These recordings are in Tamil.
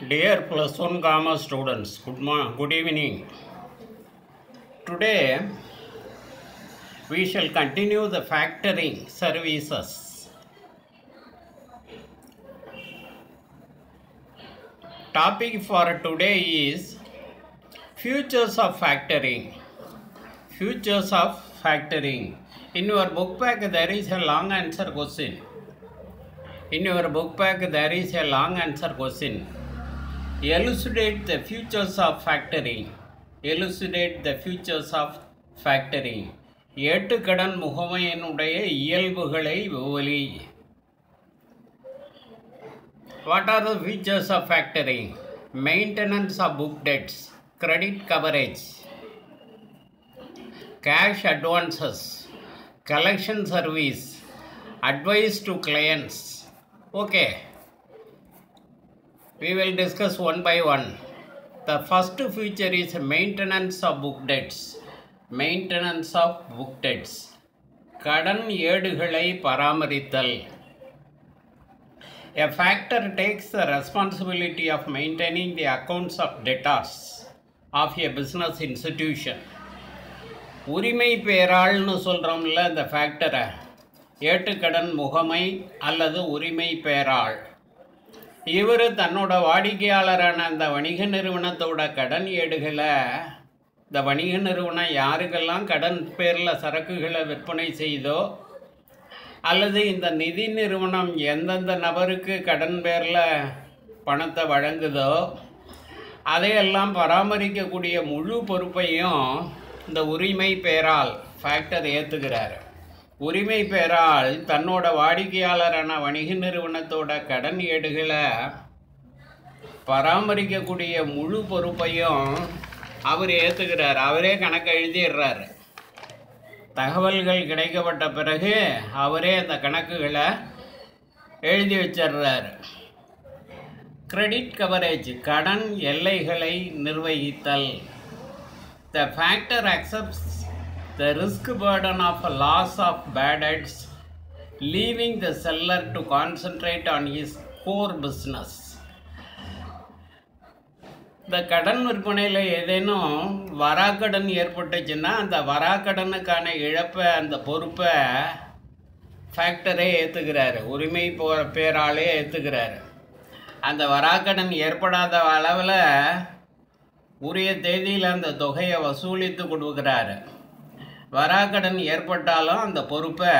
Dear plus one commerce students, good evening. Today we shall continue the factoring services. Topic for today is futures of factoring. Futures of factoring. In your book pack there is a long answer question. Elucidate the futures of factoring. Elucidate the futures of factoring. ஏட்டுக்கடன் முகமையினுடைய இயல்புகளை விவரி. What are the features of factoring? Maintenance of book debts, credit coverage, cash advances, collection service, advice to clients. Okay. We will discuss one by one. The first feature is maintenance of book debts. Maintenance of book debts. கடன் ஏடுகளை பராமரித்தல். A factor takes the responsibility of maintaining the accounts of debtors of a business institution. உரிமை பேராள்னு சொல்கிறோம்ல இந்த ஃபேக்டரை, ஏட்டுக்கடன் முகமை அல்லது உரிமை பேராள். இவர் தன்னோட வாடிக்கையாளரான அந்த வணிக நிறுவனத்தோட கடன் ஏடுகளை, இந்த வணிக நிறுவனம் யாருக்கெல்லாம் கடன் பேரில் சரக்குகளை விற்பனை செய்தோ அல்லது இந்த நிதி நிறுவனம் எந்தெந்த நபருக்கு கடன் பேரில் பணத்தை வழங்குதோ அதையெல்லாம் பராமரிக்கக்கூடிய முழு பொறுப்பையும் இந்த உரிமை பேரால் ஃபேக்டர் ஏற்றுக்கிறார். உரிமை பேரால் தன்னோட வாடிக்கையாளரான வணிக நிறுவனத்தோட கடன் ஏடுகளை பராமரிக்கக்கூடிய முழு பொறுப்பையும் அவர் ஏற்றுக்கிறார். அவரே கணக்கு எழுதிடுறார். தகவல்கள் கிடைக்கப்பட்ட பிறகு அவரே அந்த கணக்குகளை எழுதி வச்சிடுறார். கிரெடிட் கவரேஜ், கடன் எல்லைகளை நிர்வகித்தல். The factor accepts the risk burden of a loss of bad debts, leaving the seller to concentrate on his core business. இந்த கடன் விற்பனையில் ஏதேனும் வராக்கடன் ஏற்பட்டுச்சுன்னா அந்த வராக்கடனுக்கான இழப்பை, அந்த பொறுப்பை ஃபேக்டரே ஏற்றுக்கிறாரு, உரிமை பேராலே ஏற்றுக்கிறாரு. அந்த வராக்கடன் ஏற்படாத அளவில் உரிய தேதியில் அந்த தொகையை வசூலித்து கொடுக்குறாரு. வராக்கடன் ஏற்பட்டாலும் அந்த பொறுப்பை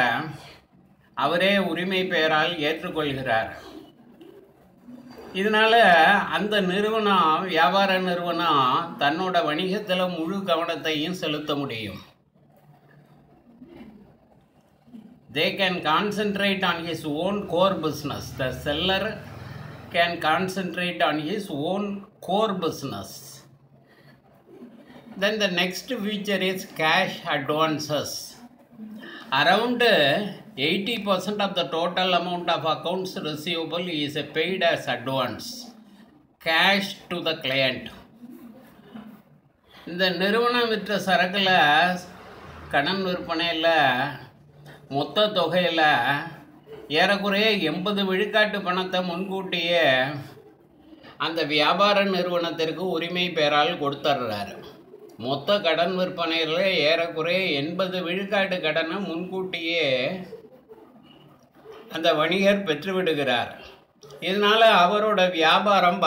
அவரே உரிமை பெயரால் ஏற்றுக்கொள்கிறார். இதனால் அந்த நிறுவனம், வியாபார நிறுவனம் தன்னோட வணிகத்தில் முழு கவனத்தையும் செலுத்த முடியும். They can concentrate on his own core business. The seller can concentrate on his own core business. Then the next feature is cash advances. Around 80% of the total amount of accounts receivable is paid as advance, cash to the client. இந்த நிறுவனம் விற்ற சரக்கில் கடன் விற்பனையில் மொத்த தொகையில் ஏறக்குறைய 80 விழுக்காட்டு பணத்தை முன்கூட்டியே அந்த வியாபார நிறுவனத்திற்கு உரிமை பெயரால் கொடுத்துட்றாரு. மொத்த கடன் விற்பனையில் ஏறக்குறைய 80 விழுக்காட்டு கடனை முன்கூட்டியே அந்த வணிகர் பெற்றுவிடுகிறார். இதனால் அவரோட வியாபாரம்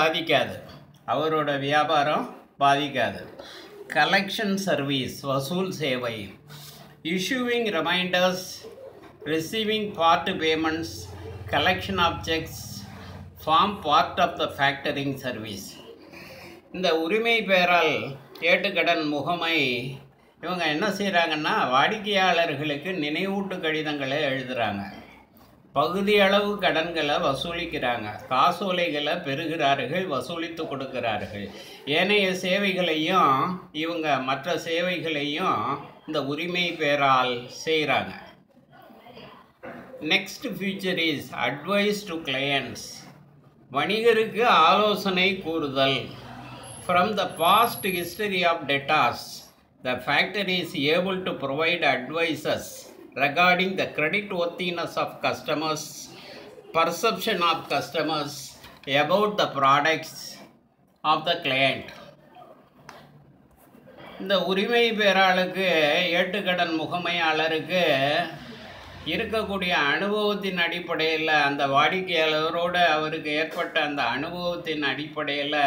பாதிக்காது. கலெக்ஷன் சர்வீஸ், வசூல் சேவை. Issuing reminders, receiving part payments, collection of cheques form part of the factoring service. இந்த உரிமை பெயரால் ஏட்டுக்கடன் முகமை இவங்க என்ன செய்கிறாங்கன்னா, வாடிக்கையாளர்களுக்கு நினைவூட்டு கடிதங்களை எழுதுகிறாங்க, பகுதியளவு கடன்களை வசூலிக்கிறாங்க, காசோலைகளை பெறுகிறார்கள், வசூலித்து கொடுக்கிறார்கள். ஏனைய சேவைகளையும் இவங்க மற்ற சேவைகளையும் இந்த உரிமை பெயரால் செய்கிறாங்க. Next feature is advice to clients. வணிகருக்கு ஆலோசனை கூறுதல். From the past history of debtors, the factory is able to provide advices regarding the creditworthiness of customers, perception of customers about the products of the client. இந்த உரிமை பெறாளுக்கு ஏட்டுக்கடன் முகமையாளருக்கு இருக்கக்கூடிய அனுபவத்தின் அடிப்படையில், அந்த வாடிக்கையாளரோடு அவருக்கு ஏற்பட்ட அந்த அனுபவத்தின் அடிப்படையில்,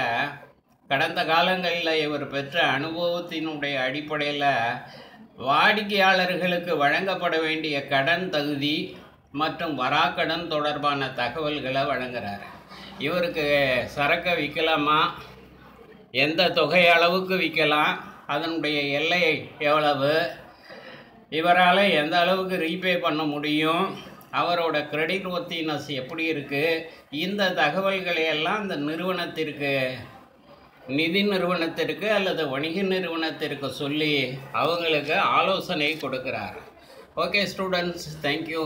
கடந்த காலங்களில் இவர் பெற்ற அனுபவத்தினுடைய அடிப்படையில் வாடிக்கையாளர்களுக்கு வழங்கப்பட வேண்டிய கடன் தகுதி மற்றும் வராக்கடன் தொடர்பான தகவல்களை வழங்குகிறார். இவருக்கு சரக்கை விற்கலாமா, எந்த தொகை அளவுக்கு விற்கலாம், அதனுடைய எல்லை எவ்வளவு, இவரால் எந்த அளவுக்கு ரீபே பண்ண முடியும், அவரோட கிரெடிட் ஒர்த்தினஸ் எப்படி இருக்குது, இந்த தகவல்களை எல்லாம் இந்த நிறுவனத்திற்கு, நிதி நிறுவனத்திற்கு அல்லது வணிக நிறுவனத்திற்கு சொல்லி அவங்களுக்கு ஆலோசனை கொடுக்கிறார். Okay students, thank you.